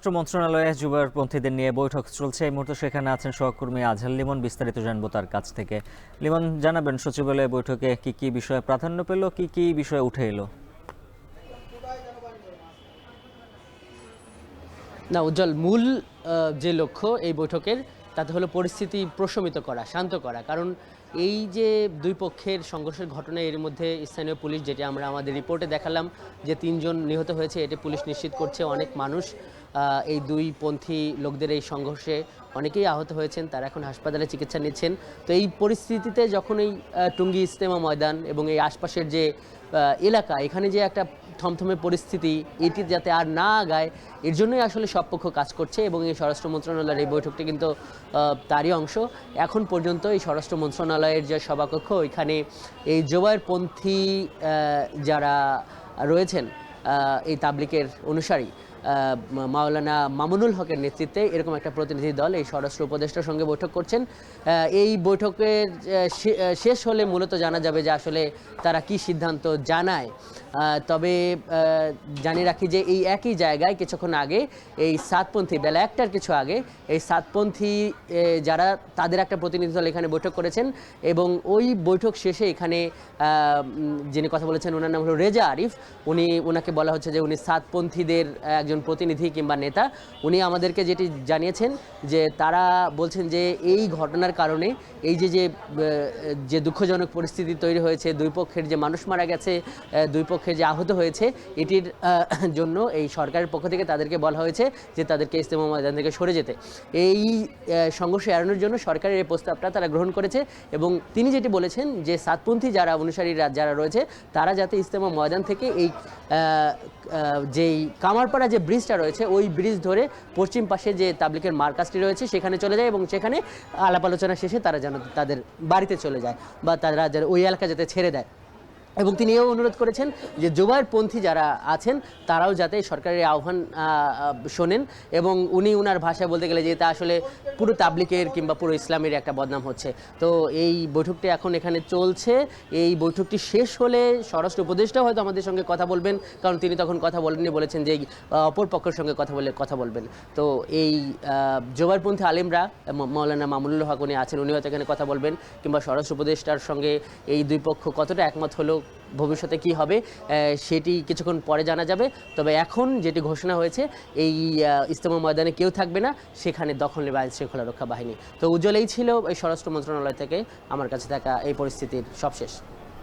স্বরাষ্ট্র মন্ত্রণালয়ে জুবারপন্থীদের নিয়ে বৈঠক চলছে। এই মুহূর্তে সেখানে আছেন সহকর্মী আজহার লিমন। বিস্তারিত জানবো তার কাছ থেকে। লিমন, জানাবেন সচিবালয় বৈঠকে কি কি বিষয়ে প্রাধান্য পেল, কি কি বিষয়ে উঠে এলো? না উজ্জ্বল, মূল যে লক্ষ্য এই বৈঠকের তাতে হলো পরিস্থিতি প্রশমিত করা, শান্ত করা। কারণ এই যে দুই পক্ষের সংঘর্ষের ঘটনা, এর মধ্যে স্থানীয় পুলিশ, যেটি আমরা আমাদের রিপোর্টে দেখালাম যে ৩ জন নিহত হয়েছে, এটি পুলিশ নিশ্চিত করছে। অনেক মানুষ এই দুই পন্থী লোকদের এই সংঘর্ষে অনেকেই আহত হয়েছেন, তারা এখন হাসপাতালে চিকিৎসা নিচ্ছেন। তো এই পরিস্থিতিতে যখন এই টুঙ্গি ইজতেমা ময়দান এবং এই আশপাশের যে এলাকা, এখানে যে একটা থমথমে পরিস্থিতি, এটি যাতে আর না আগায়, এর জন্যই আসলে সব পক্ষ কাজ করছে। এবং এই স্বরাষ্ট্র মন্ত্রণালয়ের এই বৈঠকটি কিন্তু তারই অংশ। এখন পর্যন্ত এই স্বরাষ্ট্র মন্ত্রণালয়ের যে সভাকক্ষ, এখানে এই জোবায়েরপন্থী যারা রয়েছেন, এই তাবলিকের অনুসারী, মাওলানা মামুনুল হকের নেতৃত্বে এরকম একটা প্রতিনিধি দল এই স্বরাষ্ট্র উপদেষ্টার সঙ্গে বৈঠক করছেন। এই বৈঠকের শেষ হলে মূলত জানা যাবে যে আসলে তারা কি সিদ্ধান্ত জানায়। তবে জানিয়ে রাখি যে এই একই জায়গায় কিছুক্ষণ আগে এই সাতপন্থী, বেলা ১টার কিছু আগে, এই সাতপন্থী যারা, তাদের একটা প্রতিনিধি দল এখানে বৈঠক করেছেন। এবং ওই বৈঠক শেষে এখানে যিনি কথা বলেছেন, ওনার নাম হলো রেজা আরিফ। ওনাকে বলা হচ্ছে যে উনি সাতপন্থীদের একজন প্রতিনিধি কিংবা নেতা। উনি আমাদেরকে যেটি জানিয়েছেন যে তারা বলছেন যে এই ঘটনার কারণে এই যে দুঃখজনক পরিস্থিতি তৈরি হয়েছে, দুই পক্ষের যে মানুষ মারা গেছে, দুই পক্ষের যে আহত হয়েছে, এটির জন্য এই সরকারের পক্ষ থেকে তাদেরকে বলা হয়েছে যে তাদেরকে ইজতেমা ময়দান থেকে সরে যেতে। এই সংঘর্ষ এড়ানোর জন্য সরকারের এই প্রস্তাবটা তারা গ্রহণ করেছে। এবং তিনি যেটি বলেছেন যে সাতপন্থী যারা অনুসারীরা যারা রয়েছে, তারা যাতে ইজতেমা ময়দান থেকে এই যেই কামারপাড়া যে ব্রিজটা রয়েছে, ওই ব্রিজ ধরে পশ্চিম পাশে যে তাবলিকের মার্কাজটি রয়েছে সেখানে চলে যায়, এবং সেখানে আলাপ আলোচনা শেষে তারা যেন তাদের বাড়িতে চলে যায়, বা তারা ওই এলাকা যাতে ছেড়ে দেয়। এবং তিনি এও অনুরোধ করেছেন যে জোবায়েরপন্থী যারা আছেন তারাও যাতে সরকারের আহ্বান শোনেন। এবং উনি ওনার ভাষায় বলতে গেলে যে এটা আসলে পুরো তাবলিকের কিংবা পুরো ইসলামের একটা বদনাম হচ্ছে। তো এই বৈঠকটি এখন এখানে চলছে। এই বৈঠকটি শেষ হলে স্বরাষ্ট্র উপদেষ্টাও হয়তো আমাদের সঙ্গে কথা বলবেন, কারণ তিনি তখন কথা বলেননি, বলেছেন যে অপর পক্ষের সঙ্গে কথা বলবেন। তো এই জোবায়েরপন্থী আলেমরা, মাওলানা মামুনুল হক উনি আছেন, উনি হয়তো এখানে কথা বলবেন, কিংবা স্বরাষ্ট্র উপদেষ্টার সঙ্গে এই দুই পক্ষ কতটা একমত হলো, ভবিষ্যতে কি হবে সেটি কিছুক্ষণ পরে জানা যাবে। তবে এখন যেটি ঘোষণা হয়েছে, এই ইজতেমা ময়দানে কেউ থাকবে না, সেখানে দখল নেবে আইন শৃঙ্খলা রক্ষা বাহিনী। তো উজ্জ্বল, এই ছিল এই স্বরাষ্ট্র মন্ত্রণালয় থেকে আমার কাছে থাকা এই পরিস্থিতির সবশেষ।